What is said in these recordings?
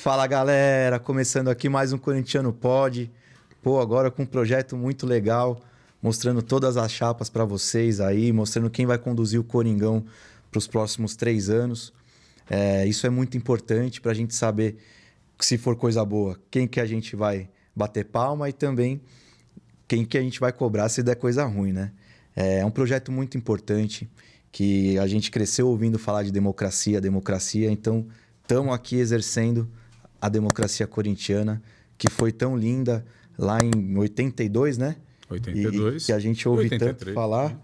Fala galera, começando aqui mais um Corintiano Pod. Pô, agora com um projeto muito legal, mostrando todas as chapas para vocês aí, mostrando quem vai conduzir o Coringão para os próximos 3 anos. Isso é muito importante para a gente saber, se for coisa boa, quem que a gente vai bater palma e também quem que a gente vai cobrar se der coisa ruim, né? É um projeto muito importante que a gente cresceu ouvindo falar de democracia, então estamos aqui exercendo a democracia corintiana, que foi tão linda lá em 82, né? 82. E que a gente ouve 83. tanto falar.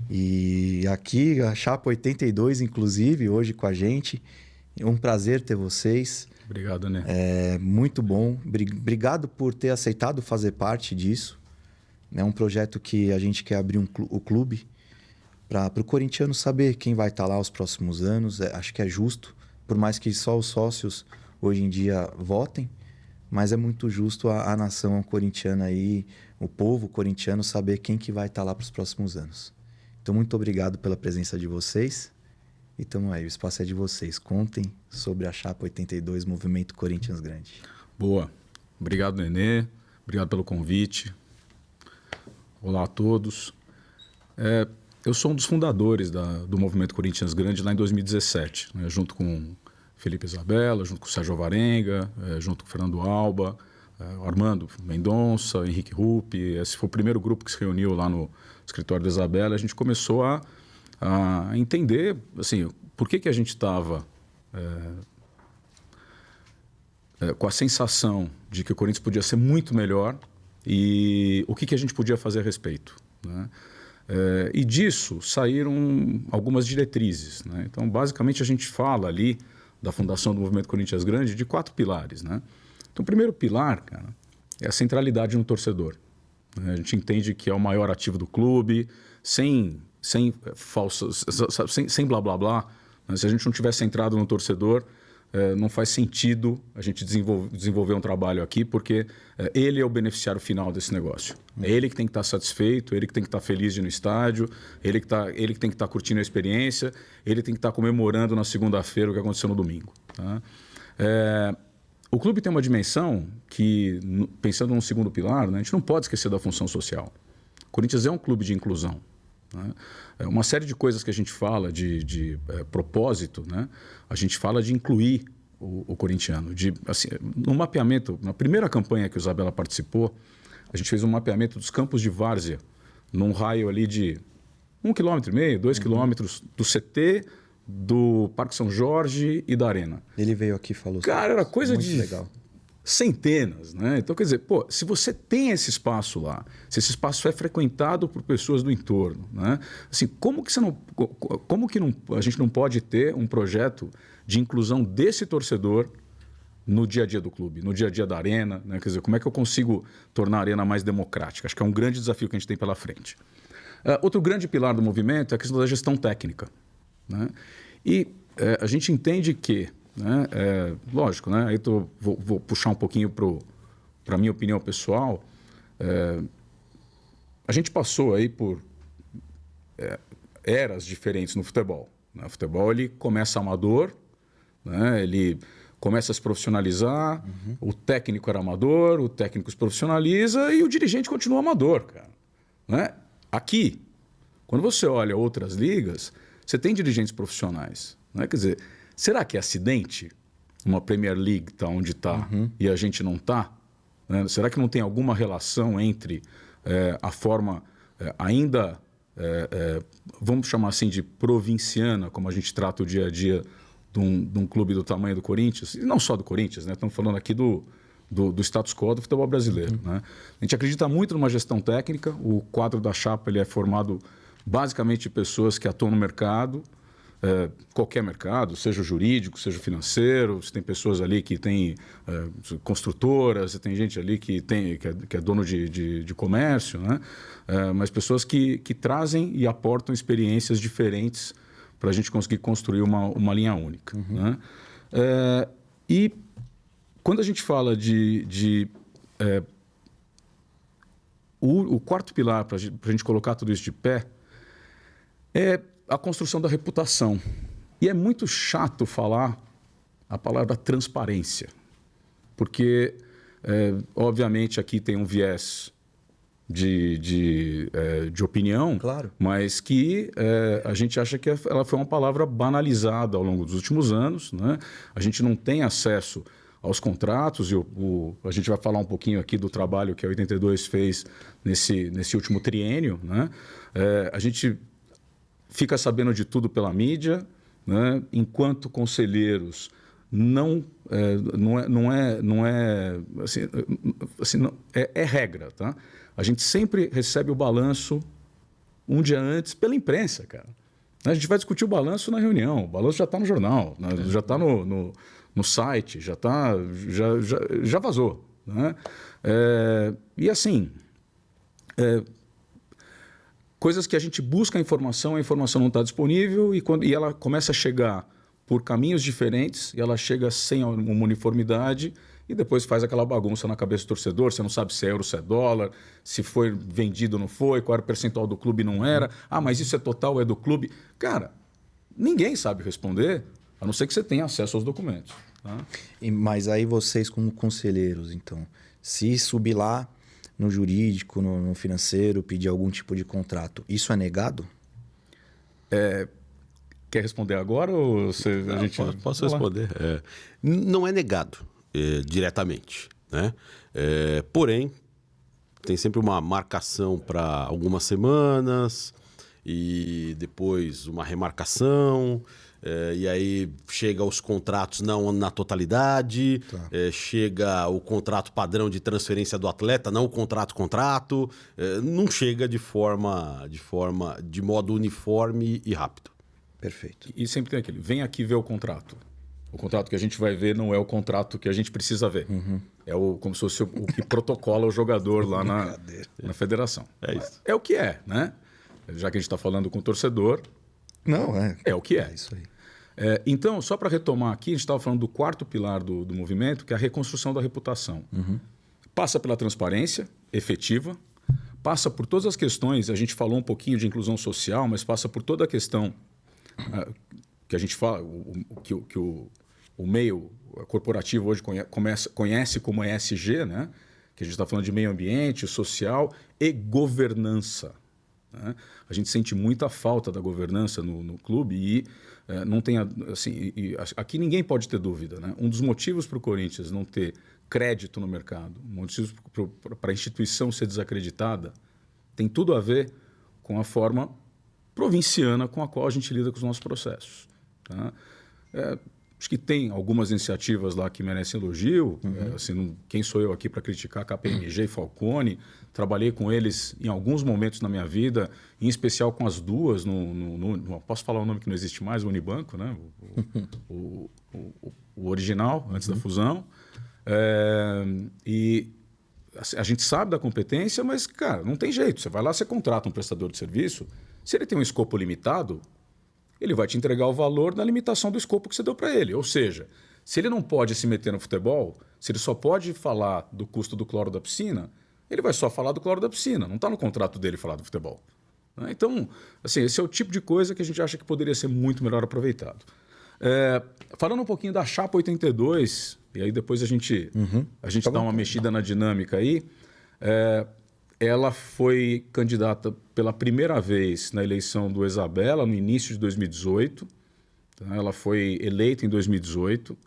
E aqui, a Chapa 82, inclusive, hoje com a gente. É um prazer ter vocês. Obrigado, né? É muito bom. Obrigado por ter aceitado fazer parte disso. É um projeto que a gente quer abrir o clube para o corintiano saber quem vai estar lá os próximos anos. Acho que é justo, por mais que só os sócios hoje em dia votem, mas é muito justo a nação corintiana aí, o povo corintiano, saber quem que vai estar lá para os próximos anos. Então, muito obrigado pela presença de vocês. E estamos aí, o espaço é de vocês. Contem sobre a Chapa 82, Movimento Corinthians Grande. Boa. Obrigado, Nenê. Obrigado pelo convite. Olá a todos. Eu sou um dos fundadores do Movimento Corinthians Grande lá em 2017, né, junto com Felipe Isabella, junto com o Sérgio Alvarenga, junto com o Fernando Alba, Armando Mendonça, Henrique Rupp. Esse foi o primeiro grupo que se reuniu lá no escritório da Isabella. A gente começou a entender assim, por que a gente estava com a sensação de que o Corinthians podia ser muito melhor e o que a gente podia fazer a respeito, né? E disso saíram algumas diretrizes, né? Então, basicamente, a gente fala ali da fundação do Movimento Corinthians Grande de 4 pilares, né? Então, o primeiro pilar, cara, é a centralidade no torcedor, né? A gente entende que é o maior ativo do clube, sem falsas, sem blá blá blá, né? Se a gente não tiver centrado no torcedor, não faz sentido a gente desenvolver um trabalho aqui, porque ele é o beneficiário final desse negócio. É ele que tem que estar satisfeito, ele que tem que estar feliz de ir no estádio, ele que tem que estar curtindo a experiência, ele tem que estar comemorando na segunda-feira o que aconteceu no domingo, tá? O clube tem uma dimensão que, pensando num segundo pilar, né, a gente não pode esquecer da função social. O Corinthians é um clube de inclusão, né? Uma série de coisas que a gente fala de propósito, né? A gente fala de incluir o corintiano. Assim, no mapeamento, na primeira campanha que o Isabella participou, a gente fez um mapeamento dos campos de várzea, num raio ali de 1,5 km, 2 quilômetros do CT, do Parque São Jorge e da Arena. Ele veio aqui e falou. Cara, era coisa muito de legal. Centenas, né? Então, quer dizer, se você tem esse espaço lá, se esse espaço é frequentado por pessoas do entorno, né? Assim, como que a gente não pode ter um projeto de inclusão desse torcedor no dia a dia do clube, no dia a dia da Arena, né? Quer dizer, como é que eu consigo tornar a Arena mais democrática? Acho que é um grande desafio que a gente tem pela frente. Outro grande pilar do movimento é a questão da gestão técnica, né? E a gente entende que, né, lógico, né? Aí vou puxar um pouquinho para a minha opinião pessoal. A gente passou aí por eras diferentes no futebol, né? O futebol ele começa amador, né? Ele começa a se profissionalizar, o técnico era amador, o técnico se profissionaliza e o dirigente continua amador, cara, né? Aqui, quando você olha outras ligas, você tem dirigentes profissionais, né? Quer dizer, será que é acidente uma Premier League está onde está e a gente não está? Né? Será que não tem alguma relação entre a forma ainda, vamos chamar assim, de provinciana, como a gente trata o dia a dia de um clube do tamanho do Corinthians, e não só do Corinthians, né? Estamos falando aqui do status quo do futebol brasileiro, né? A gente acredita muito numa gestão técnica, o quadro da Chapa ele é formado basicamente de pessoas que atuam no mercado, qualquer mercado, seja jurídico, seja financeiro. Você tem pessoas ali que têm construtoras, você tem gente ali que é dono de comércio, né? Mas pessoas que trazem e aportam experiências diferentes para a gente conseguir construir uma linha única, né? E quando a gente fala o quarto pilar para a gente colocar tudo isso de pé é a construção da reputação. E é muito chato falar a palavra transparência, porque, obviamente, aqui tem um viés de opinião, Claro. mas que a gente acha que ela foi uma palavra banalizada ao longo dos últimos anos, né? A gente não tem acesso aos contratos, e a gente vai falar um pouquinho aqui do trabalho que a 82 fez nesse último triênio, né? A gente fica sabendo de tudo pela mídia, né? Enquanto conselheiros não é regra, tá? A gente sempre recebe o balanço um dia antes pela imprensa, cara. A gente vai discutir o balanço na reunião, o balanço já está no jornal, né? Já está no site, já vazou, né? E assim, coisas que a gente busca a informação não está disponível e ela começa a chegar por caminhos diferentes e ela chega sem uma uniformidade e depois faz aquela bagunça na cabeça do torcedor. Você não sabe se é euro, se é dólar, se foi vendido ou não foi, qual era o percentual do clube não era. Ah, mas isso é total ou é do clube? Cara, ninguém sabe responder, a não ser que você tenha acesso aos documentos. Tá? Mas aí vocês como conselheiros, então, se subir lá no jurídico, no financeiro, pedir algum tipo de contrato, isso é negado? Quer responder agora ou a gente... Posso responder. Não é negado diretamente, né? Porém, tem sempre uma marcação para algumas semanas e depois uma remarcação. E aí chega os contratos não na totalidade, Tá. Chega o contrato padrão de transferência do atleta, não o contrato, não chega de modo uniforme e rápido. Perfeito. E sempre tem aquele, vem aqui ver o contrato. O contrato que a gente vai ver não é o contrato que a gente precisa ver. É como se fosse o que protocola o jogador lá na federação. É isso. É o que é, né? Já que a gente está falando com o torcedor, Não, é o que é. É isso aí. Então, só para retomar aqui, a gente estava falando do quarto pilar do movimento, que é a reconstrução da reputação. Passa pela transparência efetiva, passa por todas as questões, a gente falou um pouquinho de inclusão social, mas passa por toda a questão que a gente fala, que o meio corporativo hoje conhece como ESG, né? Que a gente está falando de meio ambiente, social e governança. Né? A gente sente muita falta da governança no clube e não tem assim, aqui ninguém pode ter dúvida, né? Um dos motivos para o Corinthians não ter crédito no mercado, motivos para a instituição ser desacreditada, tem tudo a ver com a forma provinciana com a qual a gente lida com os nossos processos. Tá? Acho que tem algumas iniciativas lá que merecem elogio. Assim, quem sou eu aqui para criticar KPMG e Falcone? Trabalhei com eles em alguns momentos na minha vida, em especial com as duas. Posso falar o nome que não existe mais, o Unibanco, né? o original, antes da fusão. E a gente sabe da competência, mas, cara, não tem jeito. Você vai lá, você contrata um prestador de serviço. Se ele tem um escopo limitado, ele vai te entregar o valor na limitação do escopo que você deu para ele. Ou seja, se ele não pode se meter no futebol, se ele só pode falar do custo do cloro da piscina, ele vai só falar do cloro da piscina. Não está no contrato dele falar do futebol. Então, assim, esse é o tipo de coisa que a gente acha que poderia ser muito melhor aproveitado. Falando um pouquinho da Chapa 82, e aí depois a gente dá uma mexida na dinâmica aí, ela foi candidata pela primeira vez na eleição do Isabela, no início de 2018. Tá? Ela foi eleita em 2018.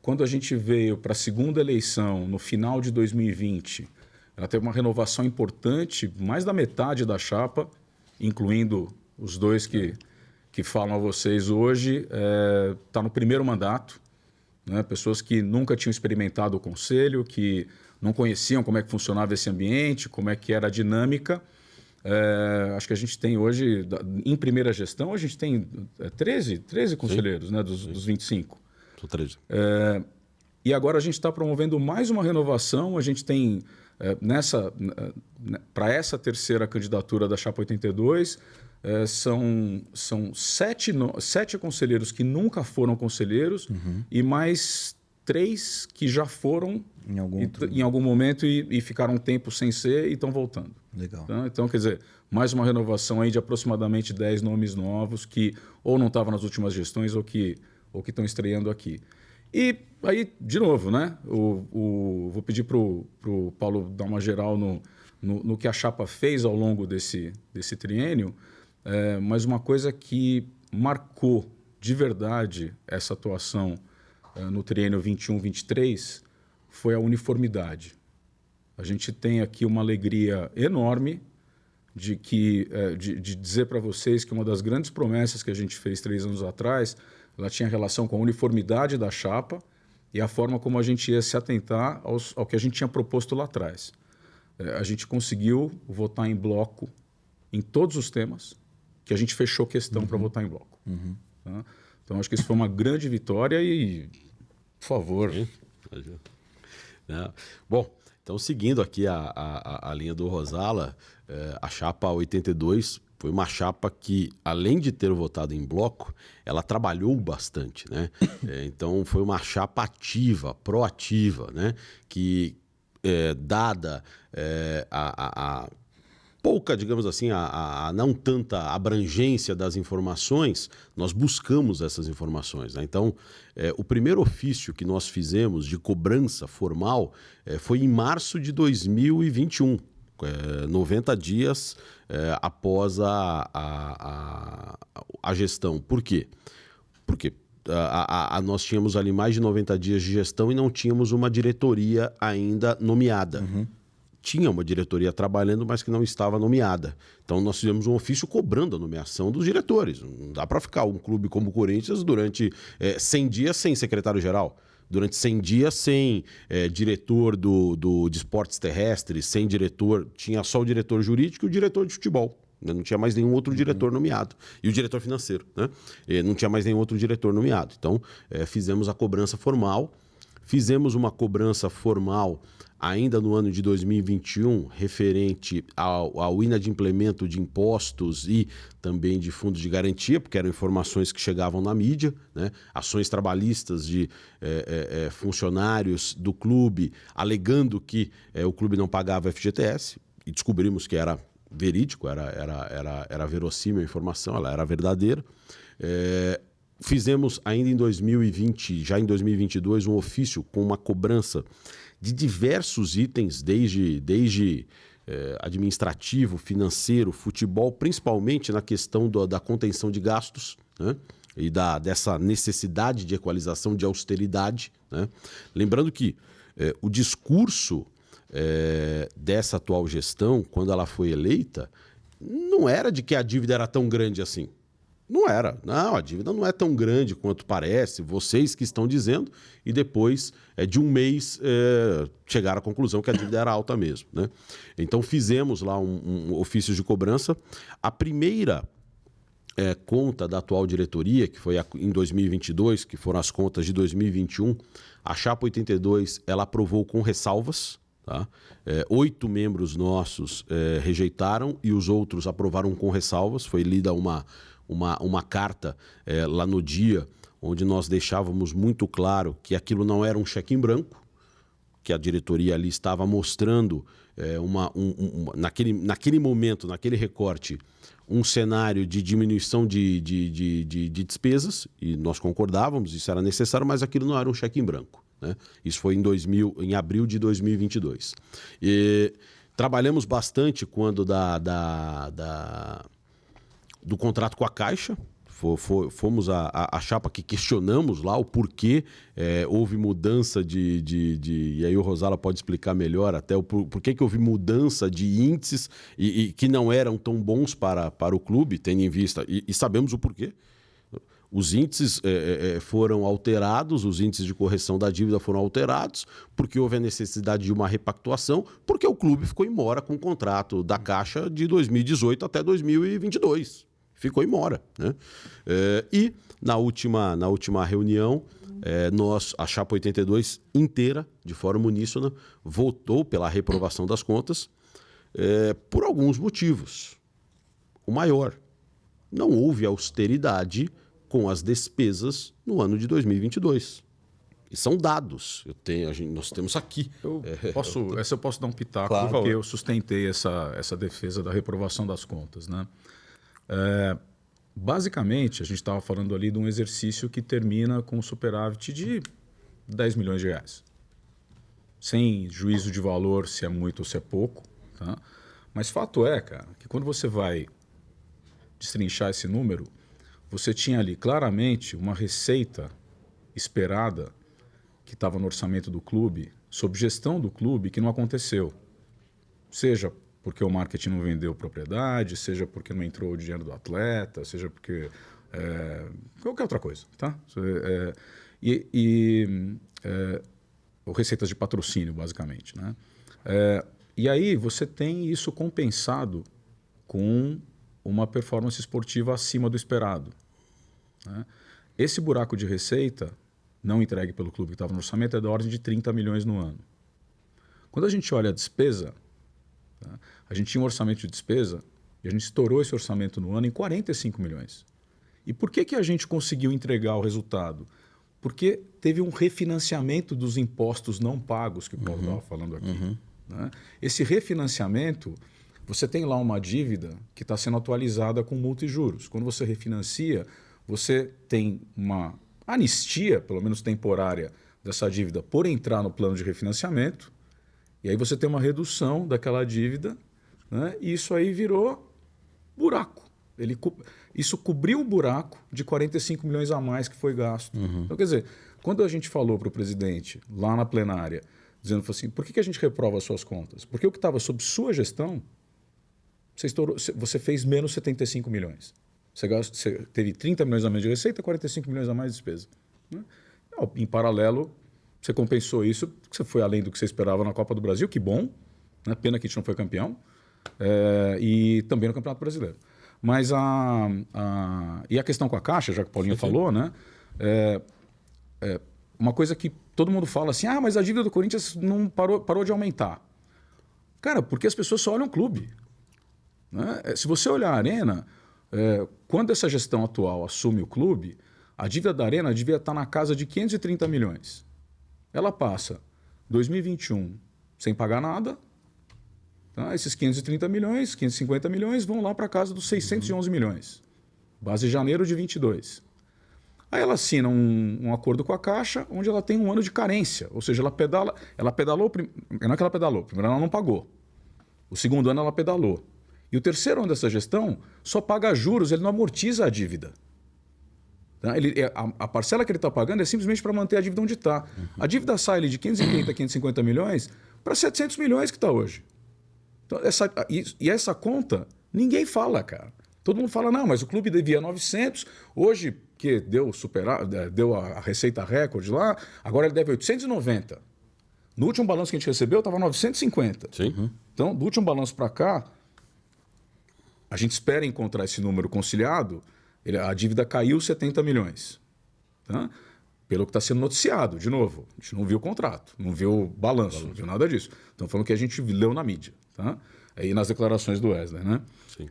Quando a gente veio para a segunda eleição, no final de 2020, ela teve uma renovação importante, mais da metade da chapa, incluindo os dois que falam a vocês hoje, está no primeiro mandato. Né? Pessoas que nunca tinham experimentado o conselho, que não conheciam como é que funcionava esse ambiente, como é que era a dinâmica. Acho que a gente tem hoje, em primeira gestão, a gente tem 13 conselheiros, né, dos 25. São 13. E agora a gente está promovendo mais uma renovação. A gente tem, para essa terceira candidatura da Chapa 82, são 7 conselheiros que nunca foram conselheiros e mais 3 que já foram em algum momento e ficaram um tempo sem ser e estão voltando. Legal. Então, quer dizer, mais uma renovação aí de aproximadamente 10 nomes novos que ou não estavam nas últimas gestões ou que estão estreando aqui. E aí, de novo, né? Vou pedir para o Paulo dar uma geral no que a chapa fez ao longo desse triênio, mas uma coisa que marcou de verdade essa atuação no triênio 21-23 foi a uniformidade. A gente tem aqui uma alegria enorme de dizer para vocês que uma das grandes promessas que a gente fez 3 anos atrás, ela tinha relação com a uniformidade da chapa e a forma como a gente ia se atentar ao que a gente tinha proposto lá atrás. A gente conseguiu votar em bloco em todos os temas que a gente fechou questão para votar em bloco. Tá? Então, acho que isso foi uma grande vitória e, por favor... Bom, então, seguindo aqui a linha do Rosala, a chapa 82 foi uma chapa que, além de ter votado em bloco, ela trabalhou bastante, né? Então, foi uma chapa ativa, proativa, né? Que, dada a pouca, digamos assim, a não tanta abrangência das informações, nós buscamos essas informações, né? Então, o primeiro ofício que nós fizemos de cobrança formal foi em março de 2021, 90 dias após a gestão. Por quê? Porque nós tínhamos ali mais de 90 dias de gestão e não tínhamos uma diretoria ainda nomeada. Tinha uma diretoria trabalhando, mas que não estava nomeada. Então, nós fizemos um ofício cobrando a nomeação dos diretores. Não dá para ficar um clube como o Corinthians durante 100 dias sem secretário-geral, durante 100 dias sem diretor de esportes terrestres, sem diretor, tinha só o diretor jurídico e o diretor de futebol. Não tinha mais nenhum outro diretor nomeado. E o diretor financeiro, né? Não tinha mais nenhum outro diretor nomeado. Então, fizemos a cobrança formal. Fizemos uma cobrança formal ainda no ano de 2021, referente ao inadimplemento de impostos e também de fundos de garantia, porque eram informações que chegavam na mídia, né? Ações trabalhistas de funcionários do clube, alegando que o clube não pagava FGTS, e descobrimos que era verídico, era verossímil a informação, ela era verdadeira. Fizemos ainda em 2020, já em 2022, um ofício com uma cobrança de diversos itens, desde administrativo, financeiro, futebol, principalmente na questão da contenção de gastos, né? E dessa necessidade de equalização, de austeridade, né? Lembrando que o discurso dessa atual gestão, quando ela foi eleita, não era de que a dívida era tão grande assim. Não era. Não, a dívida não é tão grande quanto parece, vocês que estão dizendo, e depois de um mês chegaram à conclusão que a dívida era alta mesmo, né? Então fizemos lá um ofício de cobrança. A primeira conta da atual diretoria, que foi em 2022, que foram as contas de 2021, a chapa 82, ela aprovou com ressalvas, tá? 8 membros nossos rejeitaram e os outros aprovaram com ressalvas. Foi lida uma carta lá no dia, onde nós deixávamos muito claro que aquilo não era um cheque em branco, que a diretoria ali estava mostrando naquele momento, naquele recorte, um cenário de diminuição de despesas, e nós concordávamos, isso era necessário, mas aquilo não era um cheque em branco, né? Isso foi em abril de 2022. E trabalhamos bastante quando do contrato com a Caixa. Fomos a chapa que questionamos lá o porquê houve mudança e aí o Rosala pode explicar melhor até o porquê que houve mudança de índices e que não eram tão bons para o clube, tendo em vista, e sabemos o porquê. Os índices foram alterados, os índices de correção da dívida foram alterados, porque houve a necessidade de uma repactuação, porque o clube ficou em mora com o contrato da Caixa de 2018 até 2022. Ficou em mora, né? E na última reunião, a chapa 82 inteira, de forma uníssona, votou pela reprovação das contas por alguns motivos. O maior, não houve austeridade com as despesas no ano de 2022. E são dados. Nós temos aqui. Eu posso dar um pitaco, claro, porque eu sustentei essa defesa da reprovação das contas, né? Basicamente, a gente estava falando ali de um exercício que termina com um superávit de 10 milhões de reais. Sem juízo de valor se é muito ou se é pouco. Tá? Mas fato é, cara, que quando você vai destrinchar esse número, você tinha ali claramente uma receita esperada que estava no orçamento do clube, sob gestão do clube, que não aconteceu. Seja porque o marketing não vendeu propriedade, seja porque não entrou o dinheiro do atleta, seja porque... qualquer outra coisa. Tá? Ou receitas de patrocínio, basicamente. Né? E aí você tem isso compensado com uma performance esportiva acima do esperado. Né? Esse buraco de receita não entregue pelo clube que estava no orçamento é da ordem de 30 milhões no ano. Quando a gente olha a despesa, tá? A gente tinha um orçamento de despesa e a gente estourou esse orçamento no ano em 45 milhões. E por que a gente conseguiu entregar o resultado? Porque teve um refinanciamento dos impostos não pagos, que o Paulo estava falando aqui. Né? Esse refinanciamento, você tem lá uma dívida que está sendo atualizada com multa e juros. Quando você refinancia, você tem uma anistia, pelo menos temporária, dessa dívida por entrar no plano de refinanciamento, e aí você tem uma redução daquela dívida, né? E isso aí virou buraco. Isso cobriu o buraco de 45 milhões a mais que foi gasto. Então, quer dizer, quando a gente falou para o presidente, lá na plenária, dizendo assim, por que a gente reprova as suas contas? Porque o que estava sob sua gestão, você fez menos 75 milhões. Você teve 30 milhões a mais de receita, 45 milhões a mais de despesa. Né? Em paralelo, você compensou isso, porque você foi além do que você esperava na Copa do Brasil, que bom, né? Pena que a gente não foi campeão, e também no Campeonato Brasileiro. Mas e a questão com a Caixa, já que o Paulinho falou, né? Uma coisa que todo mundo fala assim, mas a dívida do Corinthians não parou de aumentar. Cara, porque as pessoas só olham o clube. Né? Se você olhar a Arena, quando essa gestão atual assume o clube, a dívida da Arena devia estar na casa de 530 milhões. Ela passa 2021 sem pagar nada. Tá? Esses 530 milhões, 550 milhões vão lá para casa dos 611 milhões. Base de janeiro de 22. Aí ela assina um acordo com a Caixa, onde ela tem um ano de carência. Ou seja, ela pedalou... Não é que ela pedalou. Primeiro ela não pagou. O segundo ano ela pedalou. E o terceiro ano dessa gestão só paga juros, ele não amortiza a dívida. Tá? A parcela que ele está pagando é simplesmente para manter a dívida onde está. A dívida sai ali de 530, 550 milhões para 700 milhões que está hoje. Então, essa conta, ninguém fala, cara. Todo mundo fala, não, mas o clube devia 900, hoje que deu a receita recorde lá, agora ele deve 890. No último balanço que a gente recebeu, estava 950. Sim. Então, do último balanço para cá, a gente espera encontrar esse número conciliado, a dívida caiu 70 milhões. Tá? Pelo que está sendo noticiado, de novo. A gente não viu o contrato, não viu o balanço, não viu nada disso. Estão falando que a gente leu na mídia. Tá? E nas declarações do Wesley. Né? Sim.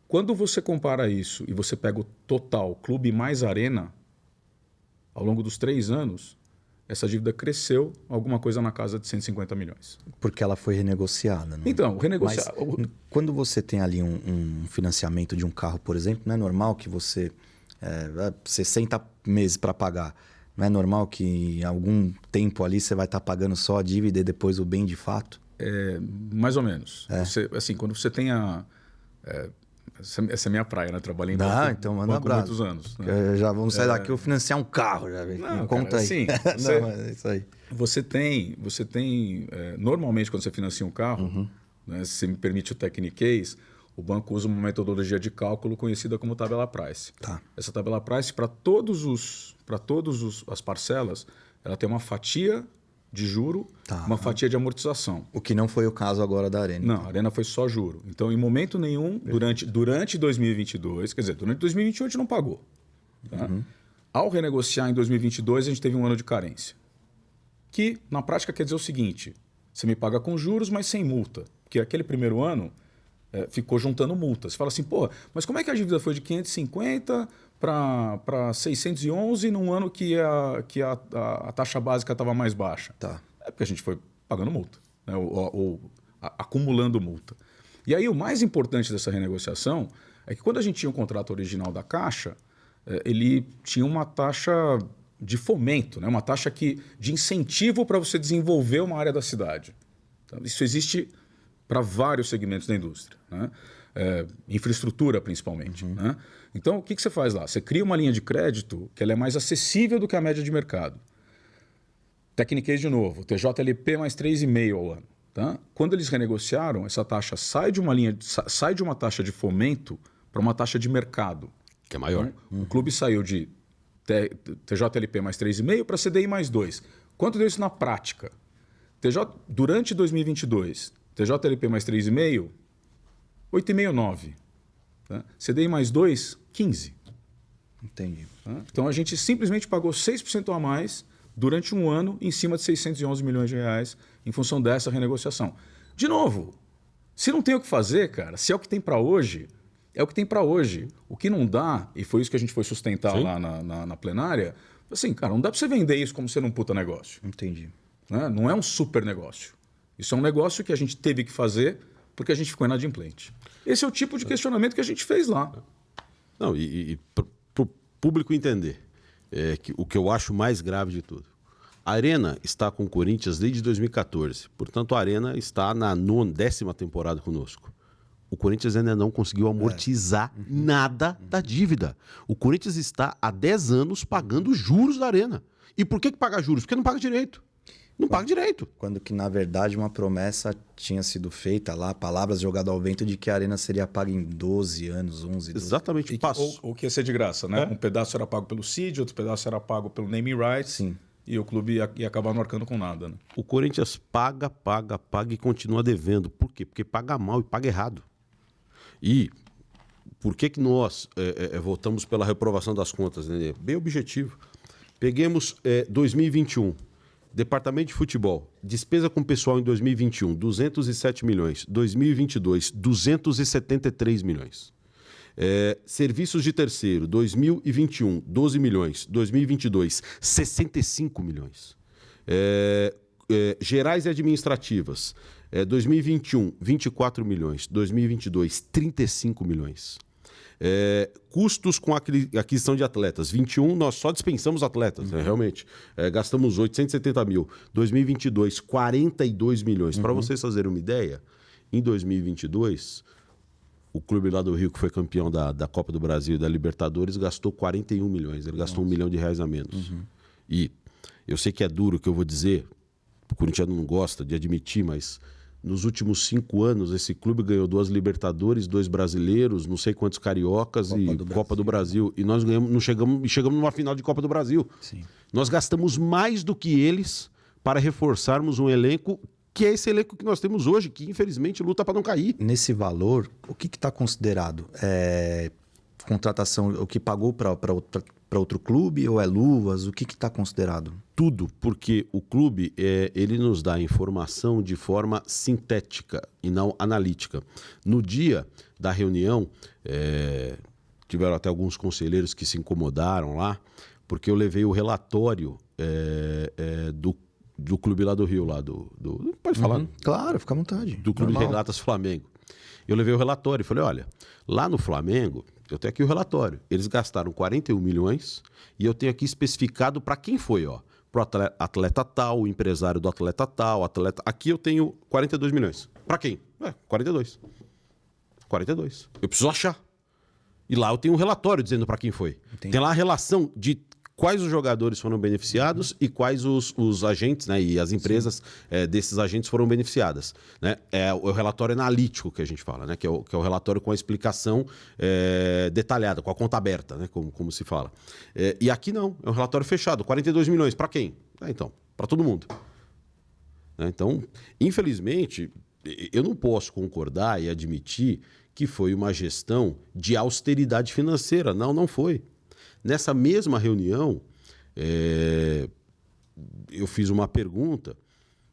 Quando você compara isso e você pega o total clube mais arena, ao longo dos 3 anos, essa dívida cresceu alguma coisa na casa de 150 milhões. Porque ela foi renegociada. Né? Então, renegociar... Mas, quando você tem ali um financiamento de um carro, por exemplo, não é normal que você... 60 meses para pagar. Não é normal que em algum tempo ali você vai estar pagando só a dívida e depois o bem de fato? Mais ou menos. Quando você tem essa é a minha praia, né? Trabalhei em banco, então manda um banco abraço. muitos anos. Né? Já vamos sair daqui, eu financiar um carro. Já, não, conta cara, aí. Sim, não, é isso aí. Você tem normalmente quando você financia um carro, né, se me permite o techniquez, o banco usa uma metodologia de cálculo conhecida como tabela price. Tá. Essa tabela price, para todas as parcelas, ela tem uma fatia de juro, uma fatia de amortização. O que não foi o caso agora da Arena. Não, a Arena foi só juro. Então, em momento nenhum, durante 2022, quer dizer, durante 2021 a gente não pagou. Tá? Ao renegociar em 2022, a gente teve um ano de carência. Que, na prática, quer dizer o seguinte, você me paga com juros, mas sem multa. Porque aquele primeiro ano ficou juntando multas. Você fala assim, mas como é que a dívida foi de 550 para 611 num ano que a taxa básica estava mais baixa? Tá. É porque a gente foi pagando multa, né? ou acumulando multa. E aí o mais importante dessa renegociação é que quando a gente tinha o contrato original da Caixa, ele tinha uma taxa de fomento, né? Uma taxa de incentivo para você desenvolver uma área da cidade. Então, isso existe para vários segmentos da indústria, né? Infraestrutura, principalmente. Né? Então, o que você faz lá? Você cria uma linha de crédito que ela é mais acessível do que a média de mercado. Tecniquez de novo, TJLP mais 3,5 ao ano. Tá? Quando eles renegociaram, essa taxa sai de uma taxa de fomento para uma taxa de mercado. Que é maior. Então, o clube saiu de TJLP mais 3,5 para CDI mais 2. Quanto deu isso na prática? Durante 2022, TJLP mais 3,5, 8,5, 9. Tá? CDI mais 2, 15. Entendi. Tá? Então a gente simplesmente pagou 6% a mais durante um ano em cima de 611 milhões de reais em função dessa renegociação. De novo, se não tem o que fazer, cara, se é o que tem para hoje, é o que tem para hoje. O que não dá, e foi isso que a gente foi sustentar lá na plenária, assim, cara, não dá para você vender isso como sendo um puta negócio. Entendi. Né? Não é um super negócio. Isso é um negócio que a gente teve que fazer porque a gente ficou inadimplente. Esse é o tipo de questionamento que a gente fez lá. Não, para o público entender, que o que eu acho mais grave de tudo. A Arena está com o Corinthians desde 2014. Portanto, a Arena está na 10ª temporada conosco. O Corinthians ainda não conseguiu amortizar nada da dívida. O Corinthians está há 10 anos pagando juros da Arena. E por que paga juros? Porque não paga direito. Não paga direito. Quando que, na verdade, uma promessa tinha sido feita lá, palavras jogadas ao vento de que a Arena seria paga em 12 anos, 11, 12. Exatamente. Ou que ia ser de graça, né? Um pedaço era pago pelo CID, outro pedaço era pago pelo naming rights. Sim. E o clube ia acabar não arcando com nada. Né? O Corinthians paga e continua devendo. Por quê? Porque paga mal e paga errado. E por que nós votamos pela reprovação das contas? Né? Bem objetivo. Peguemos 2021. Departamento de Futebol. Despesa com pessoal em 2021, 207 milhões. 2022, 273 milhões. Serviços de terceiro, 2021, 12 milhões. 2022, 65 milhões. Gerais e administrativas, 2021, 24 milhões. 2022, 35 milhões. Custos com aquisição de atletas. 21, nós só dispensamos atletas, né, realmente. Gastamos 870 mil. 2022, 42 milhões. Para vocês fazerem uma ideia, em 2022... O clube lá do Rio, que foi campeão da Copa do Brasil e da Libertadores, gastou 41 milhões. Ele gastou R$1 milhão a menos. E eu sei que é duro o que eu vou dizer, o corintiano não gosta de admitir, mas nos últimos 5 anos esse clube ganhou 2 Libertadores, 2 brasileiros, não sei quantos cariocas e Copa do Brasil. E nós ganhamos, chegamos numa final de Copa do Brasil. Sim. Nós gastamos mais do que eles para reforçarmos um elenco que é esse elenco que nós temos hoje, que infelizmente luta para não cair. Nesse valor, o que está considerado? Contratação, o que pagou para outro clube ou é luvas? O que está considerado? Tudo, porque o clube ele nos dá informação de forma sintética e não analítica. No dia da reunião, tiveram até alguns conselheiros que se incomodaram lá, porque eu levei o relatório do clube lá do Rio, lá pode falar? Claro, fica à vontade. Do Clube de Regatas Flamengo. Eu levei o relatório e falei, olha, lá no Flamengo, eu tenho aqui o relatório. Eles gastaram 41 milhões e eu tenho aqui especificado para quem foi, ó. Para o atleta tal, o empresário do atleta tal, atleta... Aqui eu tenho 42 milhões. Para quem? 42. 42. Eu preciso achar. E lá eu tenho um relatório dizendo para quem foi. Entendi. Tem lá a relação de quais os jogadores foram beneficiados e quais os agentes, né, e as empresas desses agentes foram beneficiadas. Né? O relatório analítico que a gente fala, né, que é o relatório com a explicação detalhada, com a conta aberta, né, como se fala. E aqui não, é um relatório fechado, 42 milhões. Para quem? Então, para todo mundo. Então, infelizmente, eu não posso concordar e admitir que foi uma gestão de austeridade financeira. Não foi. Nessa mesma reunião, eu fiz uma pergunta.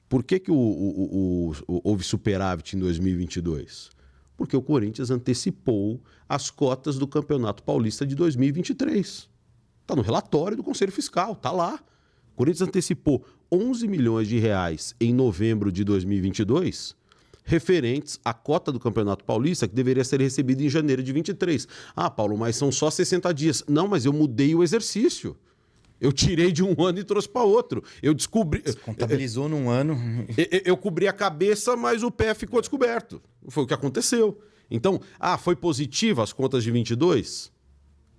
Por que houve superávit em 2022? Porque o Corinthians antecipou as cotas do Campeonato Paulista de 2023. Está no relatório do Conselho Fiscal, está lá. O Corinthians antecipou 11 milhões de reais em novembro de 2022, referentes à cota do Campeonato Paulista, que deveria ser recebida em janeiro de 23. Ah, Paulo, mas são só 60 dias. Não, mas eu mudei o exercício. Eu tirei de um ano e trouxe para outro. Eu descobri. Contabilizou num ano. Eu cobri a cabeça, mas o pé ficou descoberto. Foi o que aconteceu. Então, foi positiva as contas de 22?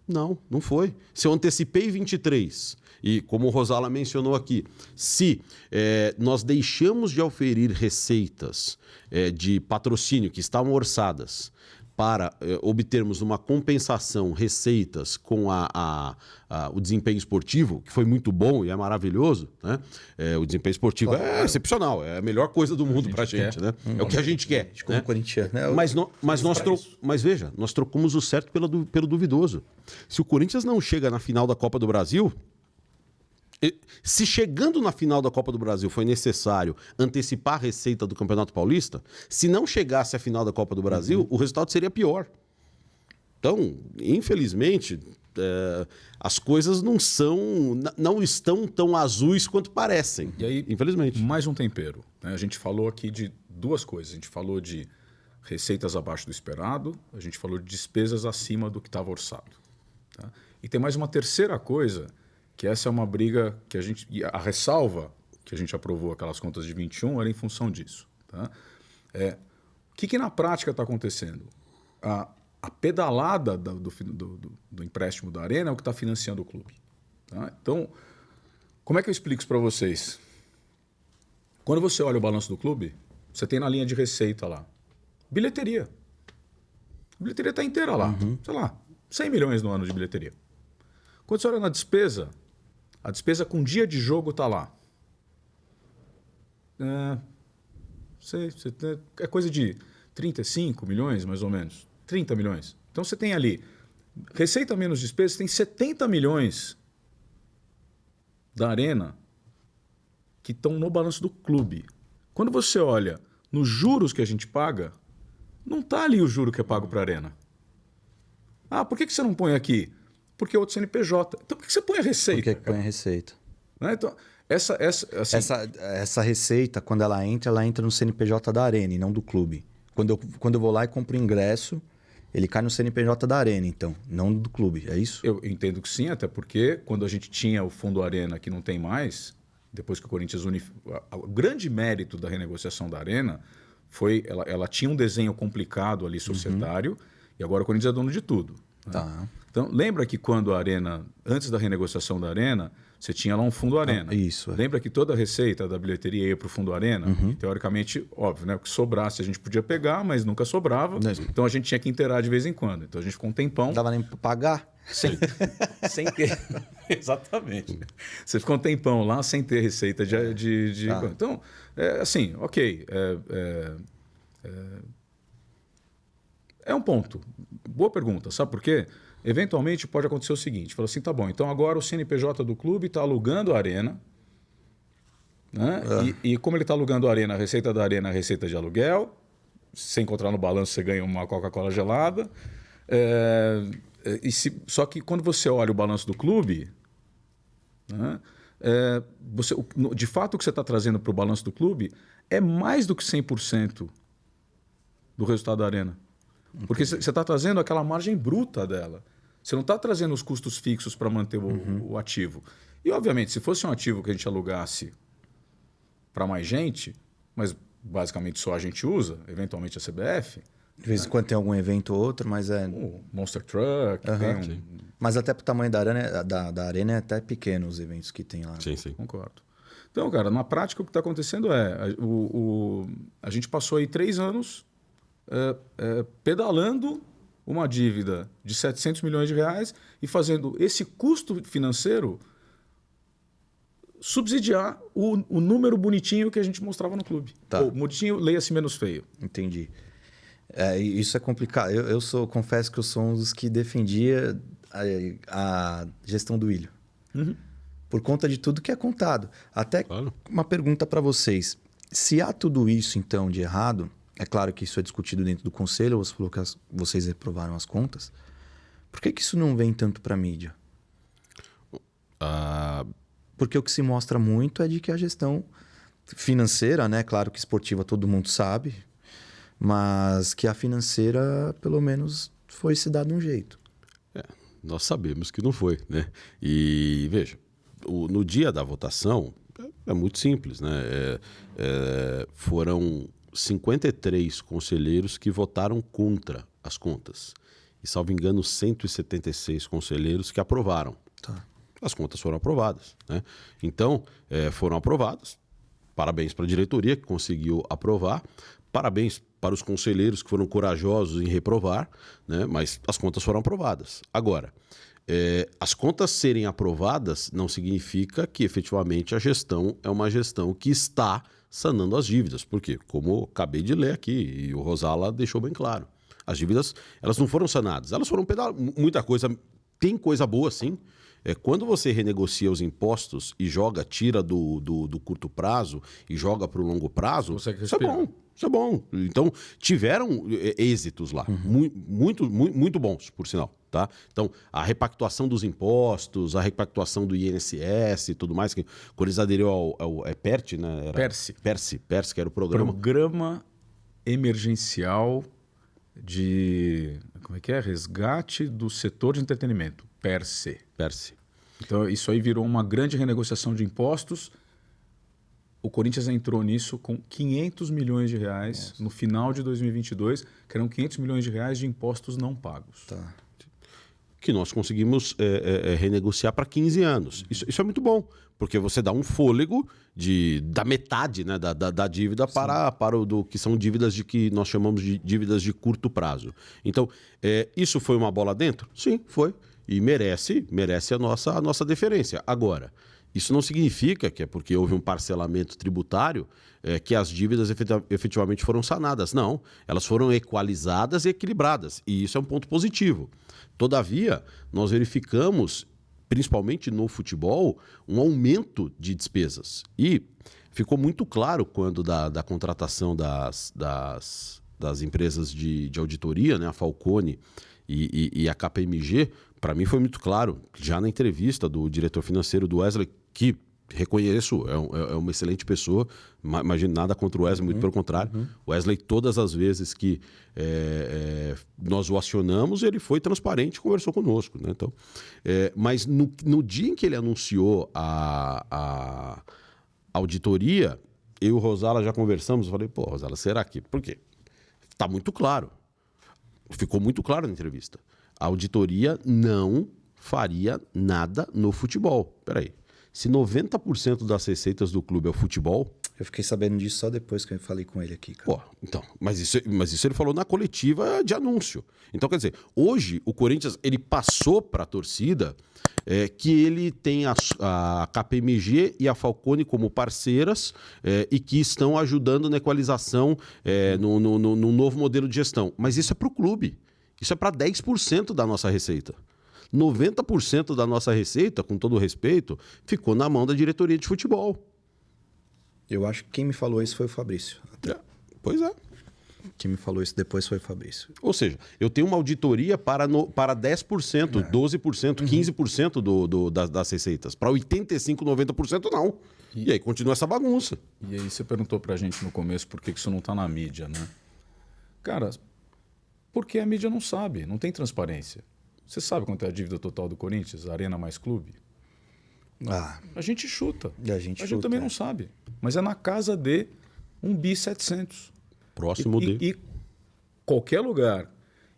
Não, não foi. Se eu antecipei 23, e como o Rosala mencionou aqui, se nós deixamos de oferir receitas de patrocínio que estavam orçadas para obtermos uma compensação, receitas com o desempenho esportivo, que foi muito bom e é maravilhoso, né? O desempenho esportivo é excepcional, é a melhor coisa do mundo para a gente, né? É o que a gente quer. Como corintiano, né? Mas veja, nós trocamos o certo pelo duvidoso. Se o Corinthians não chega na final da Copa do Brasil, se chegando na final da Copa do Brasil foi necessário antecipar a receita do Campeonato Paulista, se não chegasse à final da Copa do Brasil, o resultado seria pior. Então, infelizmente, as coisas não estão tão azuis quanto parecem. E aí, infelizmente. Mais um tempero, né? A gente falou aqui de duas coisas. A gente falou de receitas abaixo do esperado, a gente falou de despesas acima do que estava orçado. Tá? E tem mais uma terceira coisa, que essa é uma briga que a ressalva que a gente aprovou aquelas contas de 21 era em função disso. Tá? O que na prática está acontecendo? A pedalada do empréstimo da Arena é o que está financiando o clube. Tá? Então, como é que eu explico isso para vocês? Quando você olha o balanço do clube, você tem na linha de receita lá, bilheteria. A bilheteria está inteira lá. Sei lá, 100 milhões no ano de bilheteria. Quando você olha na despesa, a despesa com dia de jogo está lá. É coisa de 35 milhões, mais ou menos. 30 milhões. Então você tem ali, receita menos despesa, tem 70 milhões da Arena que estão no balanço do clube. Quando você olha nos juros que a gente paga, não está ali o juro que é pago para a Arena. Por que você não põe aqui? Porque é outro CNPJ. Então por que você põe a receita? Por que põe a receita? Né? Então, essa receita, quando ela entra no CNPJ da Arena e não do clube. Quando eu vou lá e compro o ingresso, ele cai no CNPJ da Arena, então, não do clube, é isso? Eu entendo que sim, até porque quando a gente tinha o Fundo Arena, que não tem mais, depois que o Corinthians o grande mérito da renegociação da Arena foi ela tinha um desenho complicado ali societário e agora o Corinthians é dono de tudo. Né? Tá. Então, lembra que quando a Arena, antes da renegociação da Arena, você tinha lá um Fundo Arena. Isso. Lembra que toda a receita da bilheteria ia para o Fundo Arena? Teoricamente, óbvio, né? O que sobrasse a gente podia pegar, mas nunca sobrava. Então a gente tinha que inteirar de vez em quando. Então a gente ficou um tempão. Não dava nem para pagar? Sem ter. Exatamente. Você ficou um tempão lá sem ter receita de... Tá. Então, assim, ok. É um ponto. Boa pergunta. Sabe por quê? Eventualmente pode acontecer o seguinte, fala assim, tá bom, então agora o CNPJ do clube está alugando a Arena, né? E como ele está alugando a Arena, a receita da Arena é a receita de aluguel, se encontrar no balanço você ganha uma Coca-Cola gelada, só que quando você olha o balanço do clube, né? De fato o que você está trazendo para o balanço do clube é mais do que 100% do resultado da Arena. Porque você está trazendo aquela margem bruta dela. Você não está trazendo os custos fixos para manter o ativo. E, obviamente, se fosse um ativo que a gente alugasse para mais gente, mas basicamente só a gente usa, eventualmente a CBF... De vez em quando tem algum evento ou outro, mas é... O Monster Truck, tem Mas até pro tamanho da arena é até pequeno os eventos que tem lá. Sim, sim. Concordo. Então, cara, na prática o que está acontecendo a gente passou aí 3 anos... pedalando uma dívida de 700 milhões de reais e fazendo esse custo financeiro subsidiar o número bonitinho que a gente mostrava no clube. Tá. Ou bonitinho, leia-se menos feio. Entendi. Isso é complicado. Confesso que eu sou um dos que defendia a gestão do Ilho. Por conta de tudo que é contado. Até uma pergunta para vocês. Se há tudo isso, então, de errado... É claro que isso é discutido dentro do conselho, você falou que vocês reprovaram as contas. Por que isso não vem tanto para a mídia? Porque o que se mostra muito é de que a gestão financeira, né? Claro que esportiva todo mundo sabe, mas que a financeira, pelo menos, foi se dado um jeito. Nós sabemos que não foi, né? E veja, no dia da votação, é muito simples, né? Foram 53 conselheiros que votaram contra as contas. E, salvo engano, 176 conselheiros que aprovaram. Tá. As contas foram aprovadas, né? Então, foram aprovadas. Parabéns para a diretoria que conseguiu aprovar. Parabéns para os conselheiros que foram corajosos em reprovar, né? Mas as contas foram aprovadas. Agora, as contas serem aprovadas não significa que efetivamente a gestão é uma gestão que está sanando as dívidas. Por quê? Como eu acabei de ler aqui e o Rosala deixou bem claro. As dívidas, elas não foram sanadas. Elas foram muita coisa. Tem coisa boa, sim. Quando você renegocia os impostos e tira do curto prazo e joga para o longo prazo, isso é bom. Isso é bom. Então, tiveram êxitos lá, muito bons, por sinal. Tá? Então, a repactuação dos impostos, a repactuação do INSS e tudo mais, que quando eles aderiram ao PERT, né? PERSE, que era o programa. Programa Emergencial de... Como é que é? Resgate do setor de entretenimento. PERSE. Então, isso aí virou uma grande renegociação de impostos. O Corinthians entrou nisso com 500 milhões de reais no final de 2022, que eram 500 milhões de reais de impostos não pagos. Tá. Que nós conseguimos renegociar para 15 anos. Isso é muito bom, porque você dá um fôlego da metade, né, da dívida para o que são dívidas que nós chamamos de dívidas de curto prazo. Então, isso foi uma bola dentro? Sim, foi. E merece a nossa deferência. Agora, isso não significa que é porque houve um parcelamento tributário que as dívidas efetivamente foram sanadas. Não, elas foram equalizadas e equilibradas. E isso é um ponto positivo. Todavia, nós verificamos, principalmente no futebol, um aumento de despesas. E ficou muito claro quando da contratação das empresas de auditoria, né, a Falcone e a KPMG, para mim foi muito claro, já na entrevista do diretor financeiro do Wesley, que reconheço, é uma excelente pessoa, imagino nada contra o Wesley, muito pelo contrário. O Wesley, todas as vezes que nós o acionamos, ele foi transparente e conversou conosco. Né? Então, mas no dia em que ele anunciou a auditoria, eu e o Rosala já conversamos, eu falei, pô, Rosala, será que? Por quê? Está muito claro. Ficou muito claro na entrevista. A auditoria não faria nada no futebol. Peraí. Se 90% das receitas do clube é o futebol... Eu fiquei sabendo disso só depois que eu falei com ele aqui, cara. Pô, então, mas isso ele falou na coletiva de anúncio. Então, quer dizer, hoje o Corinthians ele passou para a torcida que ele tem a KPMG e a Falcone como parceiras e que estão ajudando na equalização no novo modelo de gestão. Mas isso é para o clube. Isso é para 10% da nossa receita. 90% da nossa receita, com todo o respeito, ficou na mão da diretoria de futebol. Eu acho que quem me falou isso foi o Fabrício. Pois é. Quem me falou isso depois foi o Fabrício. Ou seja, eu tenho uma auditoria para 10%, 12%, 15% das receitas. Para 85%, 90% não. E aí continua essa bagunça. E aí você perguntou para a gente no começo por que isso não está na mídia, né? Cara, porque a mídia não sabe, não tem transparência. Você sabe quanto é a dívida total do Corinthians, Arena mais Clube? A gente chuta. A gente também não sabe. Mas é na casa de 1.7 bi. Próximo e qualquer lugar,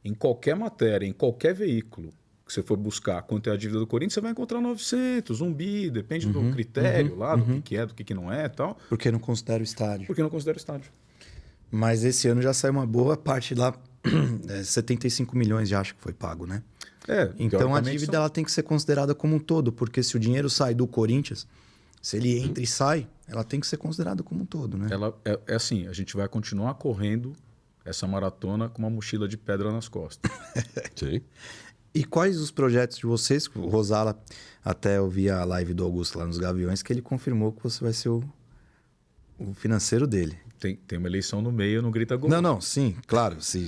em qualquer matéria, em qualquer veículo que você for buscar quanto é a dívida do Corinthians, você vai encontrar 900, 1 bi, depende do critério lá, do que é, do que não é e tal. Porque não considera o estádio. Porque não considera o estádio. Mas esse ano já saiu uma boa parte lá, 75 milhões já acho que foi pago, né? Então a dívida ela tem que ser considerada como um todo, porque se o dinheiro sai do Corinthians, se ele entra e sai, ela tem que ser considerada como um todo, né? Ela é assim, a gente vai continuar correndo essa maratona com uma mochila de pedra nas costas. Sim. E quais os projetos de vocês? O Rosala, até eu vi a live do Augusto lá nos Gaviões, que ele confirmou que você vai ser o financeiro dele. Tem uma eleição no meio, não grita gol. Não, sim, claro. Se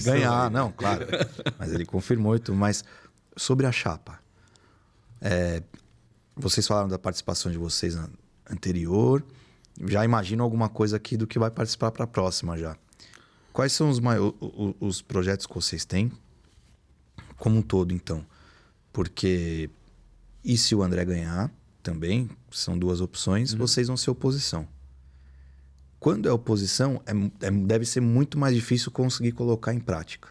ganhar, não, claro. Mas ele confirmou e tudo. Mas sobre a chapa, vocês falaram da participação de vocês na anterior. Já imagino alguma coisa aqui do que vai participar para a próxima já. Quais são os projetos que vocês têm como um todo, então? Porque e se o André ganhar? também, são 2 opções, vocês vão ser oposição. Quando é oposição, deve ser muito mais difícil conseguir colocar em prática.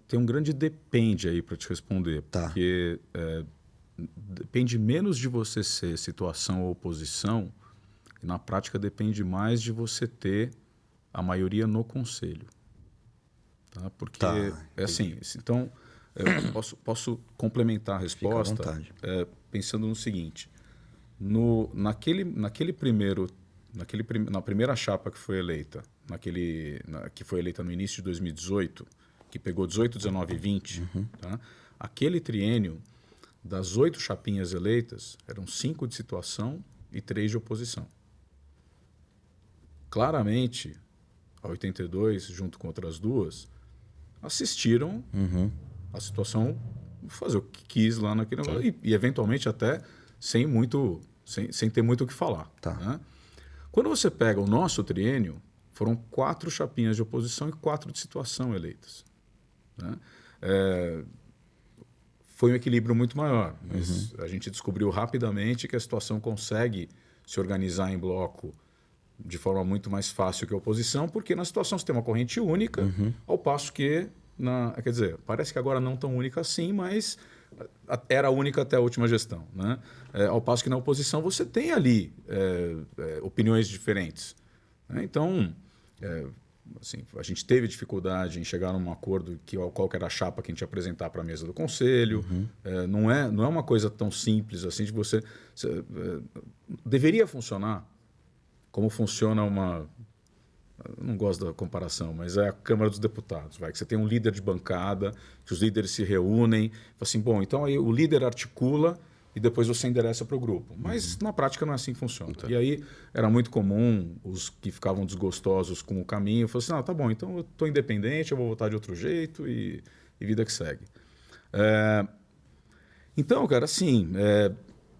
Tem um grande depende aí para te responder, Tá. porque depende menos de você ser situação ou oposição, e na prática depende mais de você ter a maioria no conselho. Tá? Porque Tá, é assim, então eu posso complementar a resposta Fica à vontade. Pensando no seguinte: na primeira chapa que foi eleita, que foi eleita no início de 2018, que pegou 18, 19 e 20, tá? Aquele triênio, das 8 chapinhas eleitas, eram 5 de situação e 3 de oposição. Claramente, a 82, junto com outras 2, assistiram a situação fazer o que quis lá naquele negócio e eventualmente até sem ter muito o que falar. Tá. Né? Quando você pega o nosso triênio, foram 4 chapinhas de oposição e 4 de situação eleitas. Né? Foi um equilíbrio muito maior, mas a gente descobriu rapidamente que a situação consegue se organizar em bloco de forma muito mais fácil que a oposição, porque na situação você tem uma corrente única, ao passo que, quer dizer, parece que agora não tão única assim, mas era única até a última gestão. Né? Ao passo que na oposição você tem ali opiniões diferentes. Né? Então, assim, a gente teve dificuldade em chegar num acordo qual que era a chapa que a gente ia apresentar para a mesa do conselho. Não é uma coisa tão simples assim de você deveria funcionar como funciona eu não gosto da comparação, mas é a Câmara dos Deputados, que você tem um líder de bancada, que os líderes se reúnem, assim, bom, então aí o líder articula e depois você endereça para o grupo. Mas na prática não é assim que funciona. Então. E aí era muito comum os que ficavam desgostosos com o caminho, falavam assim, tá bom, então eu estou independente, eu vou votar de outro jeito e vida que segue. Então, cara, assim,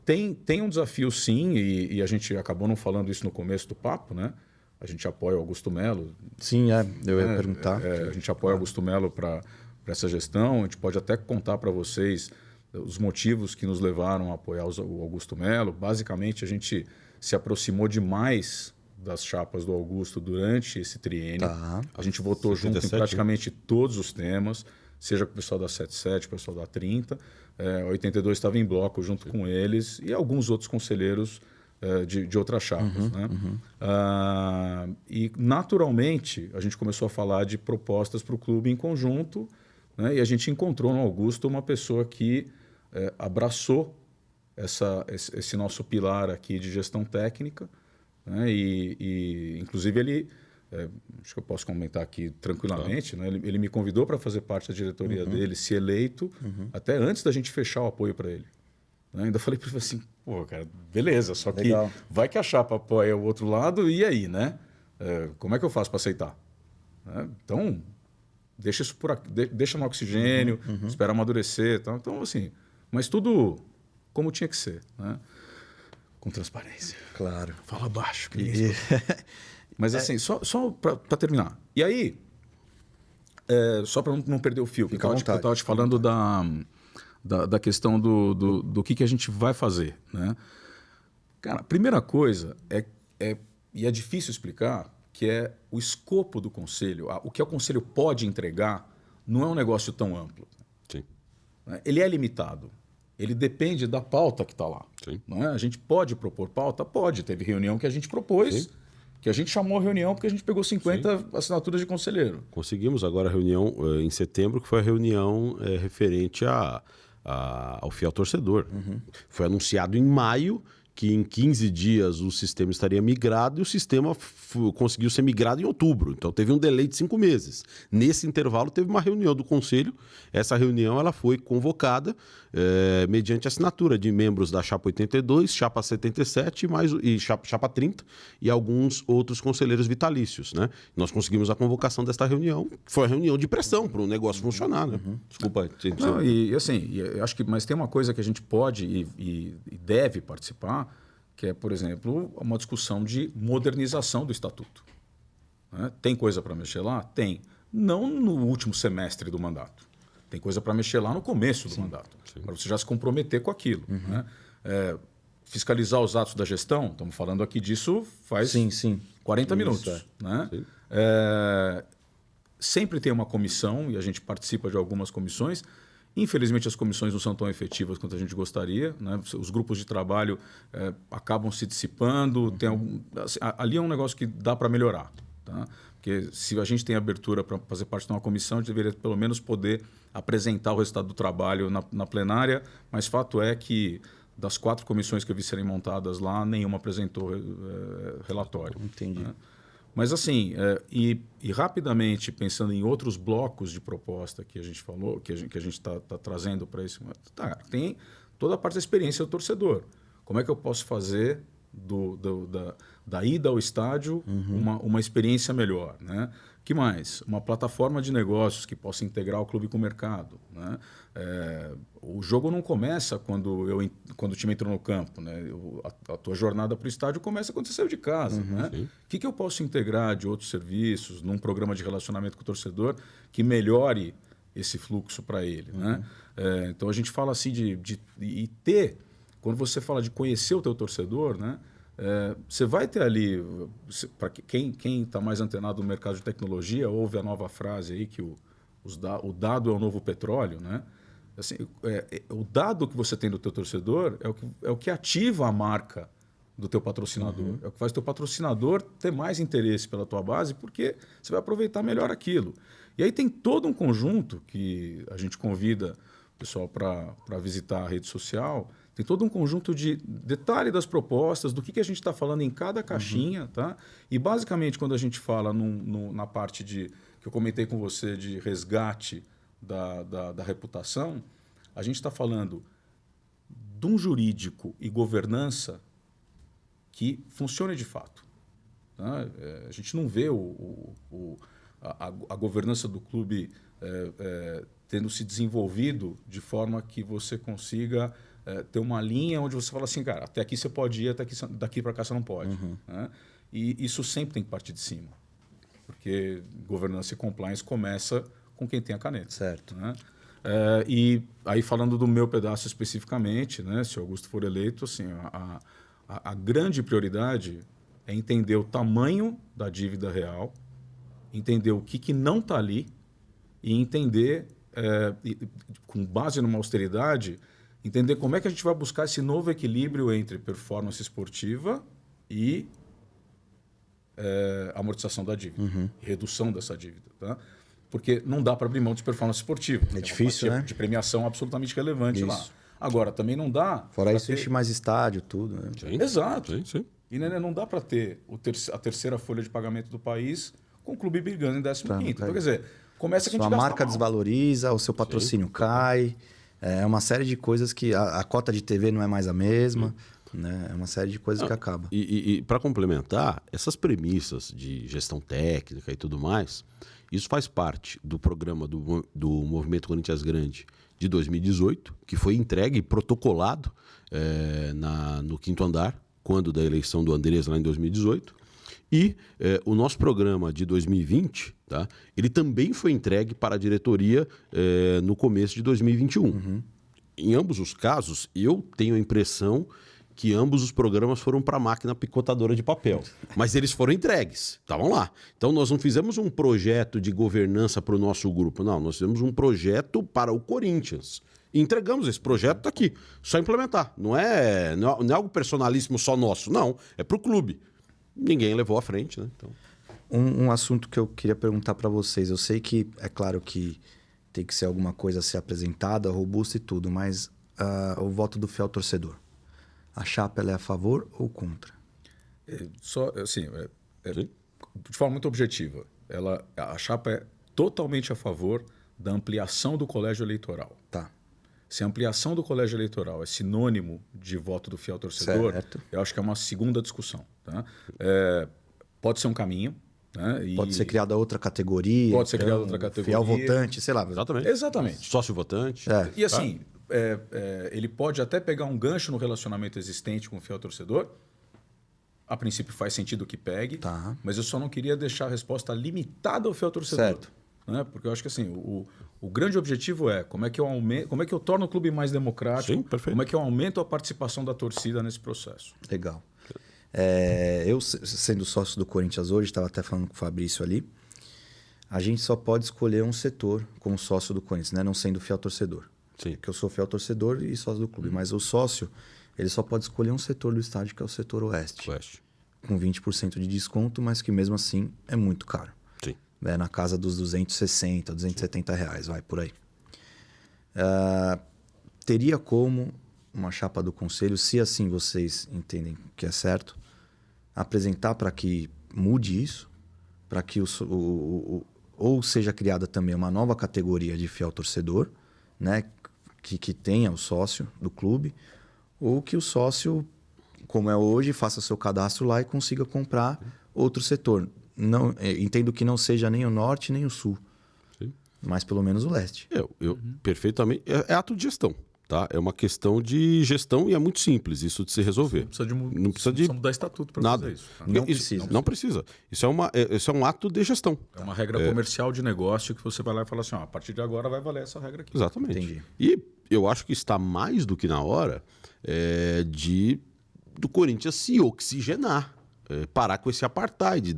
tem um desafio sim, e a gente acabou não falando isso no começo do papo, né? A gente apoia o Augusto Melo. Sim, eu ia perguntar. A gente apoia o Augusto Melo para essa gestão. A gente pode até contar para vocês os motivos que nos levaram a apoiar o Augusto Melo. Basicamente, a gente se aproximou demais das chapas do Augusto durante esse triênio. Tá. A gente votou 77, junto em praticamente todos os temas, seja com o pessoal da 77, o pessoal da 30. A 82 estava em bloco junto com eles e alguns outros conselheiros de outras chapas. Né? E, naturalmente, a gente começou a falar de propostas para o clube em conjunto, né? E a gente encontrou no Augusto uma pessoa que abraçou esse nosso pilar aqui de gestão técnica, né? E inclusive, ele... acho que eu posso comentar aqui tranquilamente, né? Ele me convidou para fazer parte da diretoria dele, se eleito, até antes da gente fechar o apoio para ele. Né? Ainda falei para ele assim, pô, cara, beleza, só que Legal. vai que a chapa apoia o outro lado, e aí, né? Como é que eu faço para aceitar? Então, deixa isso por aqui, deixa no oxigênio, espera amadurecer. Tal. Então, assim, mas tudo como tinha que ser, né? Com transparência. Claro. Fala baixo. Mas assim, só para terminar. E aí, só para não perder o fio, porque eu estava te falando da questão do que a gente vai fazer. Né? Cara, a primeira coisa e é difícil explicar, que é o escopo do conselho. O que o conselho pode entregar não é um negócio tão amplo. Sim. Ele é limitado. Ele depende da pauta que está lá. Sim. Não é? A gente pode propor pauta? Pode. Teve reunião que a gente propôs, que a gente chamou a reunião porque a gente pegou 50 assinaturas de conselheiro. Conseguimos agora a reunião em setembro, que foi a reunião referente ao fiel torcedor. Foi anunciado em maio que em 15 dias o sistema estaria migrado e o sistema conseguiu ser migrado em outubro. Então teve um delay de 5 meses. Nesse intervalo teve uma reunião do conselho. Essa reunião ela foi convocada mediante assinatura de membros da Chapa 82, Chapa 77 e Chapa 30 e alguns outros conselheiros vitalícios. Né? Nós conseguimos a convocação desta reunião. Foi uma reunião de pressão para o negócio funcionar. Né? Desculpa. Não, e assim, eu acho que, mas tem uma coisa que a gente pode e deve participar, que é, por exemplo, uma discussão de modernização do estatuto. Né? Tem coisa para mexer lá? Tem. Não no último semestre do mandato. Tem coisa para mexer lá no começo do mandato, para você já se comprometer com aquilo. Né? fiscalizar os atos da gestão, estamos falando aqui disso faz Sim. 40 Isso, minutos. Né? Sempre tem uma comissão e a gente participa de algumas comissões. Infelizmente, as comissões não são tão efetivas quanto a gente gostaria. Né? Os grupos de trabalho acabam se dissipando. Ali é um negócio que dá para melhorar. Tá? Porque se a gente tem abertura para fazer parte de uma comissão, a gente deveria pelo menos poder apresentar o resultado do trabalho na plenária. Mas fato é que das 4 comissões que eu vi serem montadas lá, nenhuma apresentou relatório. Entendi. Né? Mas assim, e rapidamente, pensando em outros blocos de proposta que a gente falou, que a gente está trazendo para esse momento, tem toda a parte da experiência do torcedor. Como é que eu posso fazer da ida ao estádio uma experiência melhor? Né? Que mais? Uma plataforma de negócios que possa integrar o clube com o mercado. Né? O jogo não começa quando o time entrou no campo. Né? A tua jornada para o estádio começa quando você saiu de casa. Né? O que eu posso integrar de outros serviços num programa de relacionamento com o torcedor que melhore esse fluxo para ele? Né? Então a gente fala assim de ter, quando você fala de conhecer o teu torcedor, né? Você vai ter ali, para quem está mais antenado no mercado de tecnologia, ouve a nova frase aí que o dado é o novo petróleo. Né? Assim, o dado que você tem do teu torcedor é o que ativa a marca do teu patrocinador. É o que faz o teu patrocinador ter mais interesse pela tua base, porque você vai aproveitar melhor aquilo. E aí tem todo um conjunto que a gente convida o pessoal para visitar a rede social. Tem todo um conjunto de detalhe das propostas, do que a gente está falando em cada caixinha. Tá? E, basicamente, quando a gente fala na parte que eu comentei com você de resgate da reputação, a gente está falando de um jurídico e governança que funcione de fato. Tá? A gente não vê a governança do clube tendo se desenvolvido de forma que você consiga ter uma linha onde você fala assim, cara, até aqui você pode ir, daqui para cá você não pode. Né? E isso sempre tem que partir de cima. Porque governança e compliance começa com quem tem a caneta. Certo. Né? E aí, falando do meu pedaço especificamente, né, se o Augusto for eleito, assim, a grande prioridade é entender o tamanho da dívida real, entender o que não está ali e entender, com base numa austeridade, entender como é que a gente vai buscar esse novo equilíbrio entre performance esportiva e amortização da dívida, redução dessa dívida. Tá? Porque não dá para abrir mão de performance esportiva. É difícil, né? De premiação absolutamente relevante lá. Agora, também não dá... Fora isso, enche mais estádio, tudo. Né? Sim. Exato. Sim. E não dá para ter a terceira folha de pagamento do país com o clube brigando em 15º. Então, quer dizer, começa que a gente gasta. A marca desvaloriza, o seu patrocínio cai... É uma série de coisas que... A cota de TV não é mais a mesma. Né? É uma série de coisas que acaba. E para complementar, essas premissas de gestão técnica e tudo mais, isso faz parte do programa do Movimento Corinthians Grande de 2018, que foi entregue e protocolado no 5º andar, quando da eleição do Andrés lá em 2018. E o nosso programa de 2020, tá, ele também foi entregue para a diretoria no começo de 2021. Em ambos os casos, eu tenho a impressão que ambos os programas foram para a máquina picotadora de papel. Mas eles foram entregues, estavam lá. Então, nós não fizemos um projeto de governança para o nosso grupo, não. Nós fizemos um projeto para o Corinthians. E entregamos esse projeto, está aqui. Só implementar. Não é algo personalíssimo só nosso, não. É para o clube. Ninguém levou à frente, né? Então... Um assunto que eu queria perguntar para vocês. Eu sei que, é claro que tem que ser alguma coisa a ser apresentada, robusta e tudo, mas o voto do fiel torcedor. A chapa ela é a favor ou contra? De forma muito objetiva. A chapa é totalmente a favor da ampliação do colégio eleitoral. Tá. Se a ampliação do colégio eleitoral é sinônimo de voto do fiel torcedor, certo. Eu acho que é uma segunda discussão. Tá? Pode ser um caminho. Né? Pode ser criada outra categoria. Pode ser criada outra categoria. Fiel votante, sei lá. Exatamente. Sócio votante. E assim, ele pode até pegar um gancho no relacionamento existente com o fiel torcedor. A princípio faz sentido que pegue, mas eu só não queria deixar a resposta limitada ao fiel torcedor. Certo. Né? Porque eu acho que assim, O grande objetivo é como é que eu torno o clube mais democrático, Sim, perfeito. como é que eu aumento a participação da torcida nesse processo. Legal. Eu, sendo sócio do Corinthians hoje, estava até falando com o Fabrício ali, a gente só pode escolher um setor como sócio do Corinthians, né? Não sendo fiel torcedor. Sim. Porque eu sou fiel torcedor e sócio do clube. Mas o sócio, ele só pode escolher um setor do estádio, que é o setor oeste. Com 20% de desconto, mas que mesmo assim é muito caro. Sim. É na casa dos 260, 270 reais, vai por aí. Teria como uma chapa do conselho, se assim vocês entendem que é certo, apresentar para que mude isso, para que ou seja criada também uma nova categoria de fiel torcedor, né, que tenha o sócio do clube, ou que o sócio, como é hoje, faça seu cadastro lá e consiga comprar outro setor. Não, entendo que não seja nem o norte nem o sul, Sim. mas pelo menos o leste. Perfeitamente. É ato de gestão. Tá? É uma questão de gestão e é muito simples isso de se resolver. Não precisa mudar estatuto para fazer isso. Não precisa. Isso é um ato de gestão. É uma regra comercial de negócio que você vai lá e fala assim, a partir de agora vai valer essa regra aqui. Exatamente. Entendi. E eu acho que está mais do que na hora do Corinthians se oxigenar. Parar com esse apartheid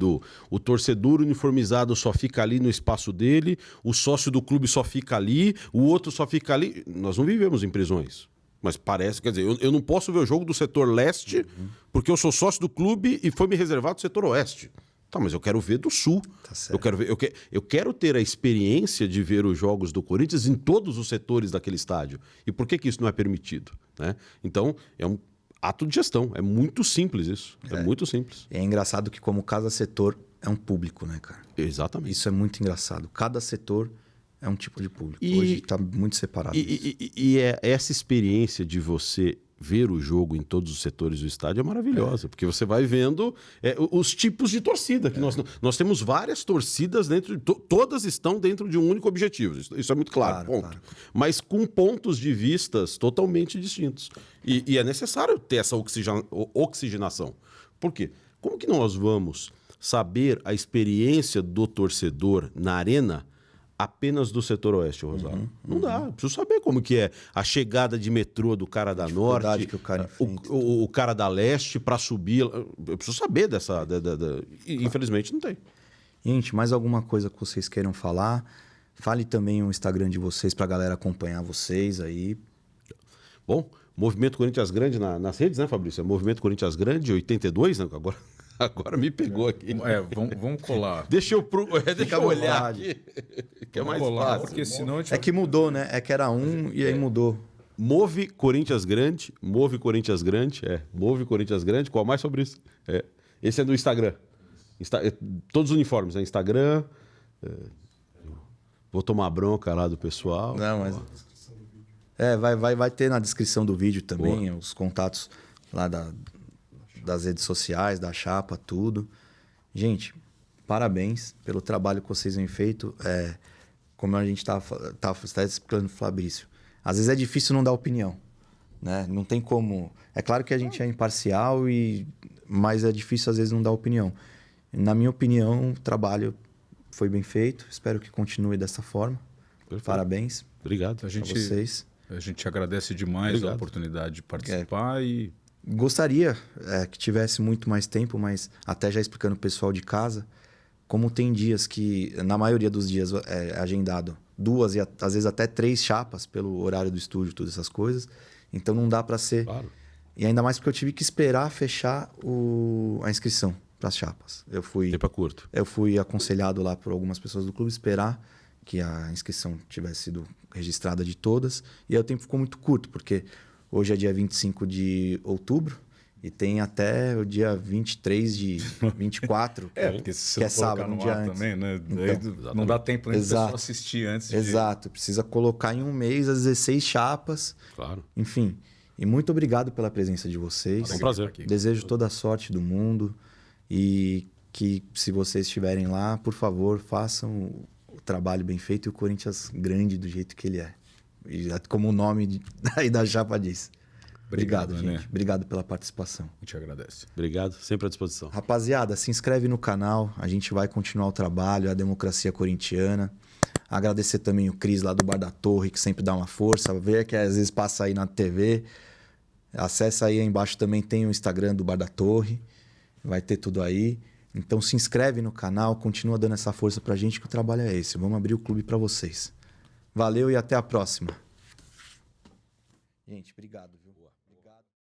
o torcedor uniformizado só fica ali no espaço dele, o sócio do clube só fica ali, o outro só fica ali. Nós não vivemos em prisões. Mas parece, quer dizer, eu não posso ver o jogo do setor leste porque eu sou sócio do clube e foi me reservado o setor oeste. Tá, mas eu quero ver do sul. Tá certo. Eu quero ter a experiência de ver os jogos do Corinthians em todos os setores daquele estádio. E por que isso não é permitido? Né? Então, é um ato de gestão. É muito simples isso. É muito simples. É engraçado que como cada setor é um público, né, cara? Exatamente. Isso é muito engraçado. Cada setor é um tipo de público. E- Hoje está muito separado isso. E essa experiência de você ver o jogo em todos os setores do estádio é maravilhosa, porque você vai vendo os tipos de torcida. Que nós temos várias torcidas dentro de... Todas estão dentro de um único objetivo. Isso é muito claro, ponto. Claro. Mas com pontos de vistas totalmente distintos. E é necessário ter essa oxigenação. Por quê? Como que nós vamos saber a experiência do torcedor na arena apenas do setor oeste, Rosário? Não dá. Eu preciso saber como que é a chegada de metrô do cara da norte, que o cara enfrenta. o cara da leste para subir. Eu preciso saber dessa... E, infelizmente não tem. Gente, mais alguma coisa que vocês queiram falar? Fale também o Instagram de vocês para a galera acompanhar vocês aí. Bom, Movimento Corinthians Grande nas redes, né, Fabrício? É Movimento Corinthians Grande 82, né? Agora me pegou aqui. Vamos colar. Deixa eu olhar vontade. aqui. Que é Vamos mais colar, fácil. porque senão a gente É que mudou, né? É que era e aí mudou. Move Corinthians Grande. Move Corinthians Grande. Move Corinthians Grande. Qual mais sobre isso? Esse é do Instagram. Todos os uniformes, né? Instagram. Vou tomar bronca lá do pessoal. Não, mas... vai ter na descrição do vídeo também os contatos lá das redes sociais, da chapa, tudo. Gente, parabéns pelo trabalho que vocês têm feito. Como a gente estava explicando pro Fabrício, às vezes é difícil não dar opinião, né? Não tem como... É claro que a gente é imparcial, mas é difícil às vezes não dar opinião. Na minha opinião, o trabalho foi bem feito. Espero que continue dessa forma. Perfeito. Parabéns Obrigado. a vocês. A gente agradece demais a oportunidade de participar e... Gostaria que tivesse muito mais tempo, mas até já explicando o pessoal de casa, como tem dias que, na maioria dos dias, é agendado 2 e às vezes até 3 chapas pelo horário do estúdio, todas essas coisas. Então não dá para ser... Claro. E ainda mais porque eu tive que esperar fechar a inscrição para as chapas. Tempo curto. Eu fui aconselhado lá por algumas pessoas do clube esperar que a inscrição tivesse sido registrada de todas. E aí o tempo ficou muito curto, porque hoje é dia 25 de outubro e tem até o dia 23 de 24, porque se que é você colocar sábado, um no dia ar antes. também, né? Então, Não dá tempo nem do Exato. pessoal assistir antes de... Exato, precisa colocar em um mês as 16 chapas. Claro. Enfim, e muito obrigado pela presença de vocês. É um prazer. Desejo toda a sorte do mundo e que, se vocês estiverem lá, por favor, façam o trabalho bem feito e o Corinthians grande do jeito que ele é. E como o nome aí da chapa diz. Obrigado, gente. né? Obrigado pela participação. A gente agradece. Obrigado. Sempre à disposição. Rapaziada, se inscreve no canal. A gente vai continuar o trabalho, a democracia corintiana. Agradecer também o Cris lá do Bar da Torre, que sempre dá uma força. Vê que às vezes passa aí na TV. Acessa aí embaixo também tem o Instagram do Bar da Torre. Vai ter tudo aí. Então se inscreve no canal, continua dando essa força pra gente que o trabalho é esse. Vamos abrir o clube pra vocês. Valeu e até a próxima. Gente, obrigado.